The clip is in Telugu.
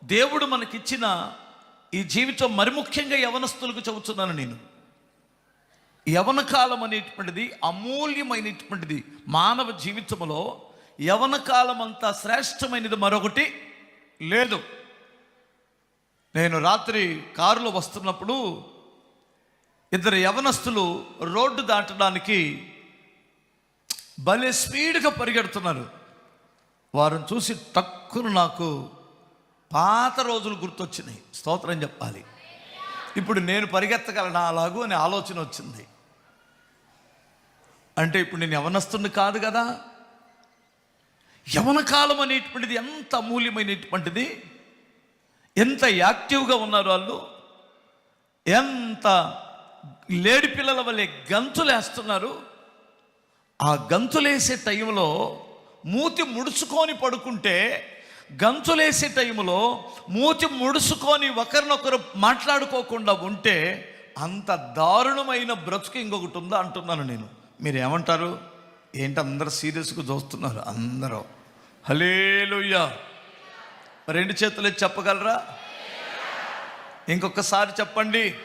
దేవుడు మనకిచ్చిన ఈ జీవితం మరి ముఖ్యంగా యవనస్తులకు చెబుతున్నాను నేను. యవన కాలం అనేటువంటిది అమూల్యమైనటువంటిది. మానవ జీవితంలో యవన కాలం అంతా శ్రేష్టమైనది మరొకటి లేదు. నేను రాత్రి కారులో వస్తున్నప్పుడు ఇద్దరు యవనస్తులు రోడ్డు దాటడానికి భలే స్పీడ్గా పరిగెడుతున్నారు. వారిని చూసి టక్కున నాకు పాత రోజులు గుర్తొచ్చినాయి. స్తోత్రం చెప్పాలి. ఇప్పుడు నేను పరిగెత్తగలనా అలాగూ అనే ఆలోచన వచ్చింది. అంటే ఇప్పుడు నేను యవనస్తుని కాదు కదా. యవన కాలం అనేటువంటిది ఎంత అమూల్యమైనటువంటిది. ఎంత యాక్టివ్గా ఉన్నారు వాళ్ళు. ఎంత లేడి పిల్లల వల్లే గంతులేస్తున్నారు. ఆ గంతులేసే టైంలో మూతి ముడుచుకొని పడుకుంటే, గంతులేసే టైంలో మూతి ముడుచుకొని ఒకరినొకరు మాట్లాడుకోకుండా ఉంటే అంత దారుణమైన బ్రతుకు ఇంకొకటి ఉందా అంటున్నాను నేను. మీరు ఏమంటారు? ఏంటి అందరూ సీరియస్గా చూస్తున్నారు? అందరూ హల్లెలూయా. రెండు చేతులు చెప్పగలరా? ఇంకొకసారి చెప్పండి.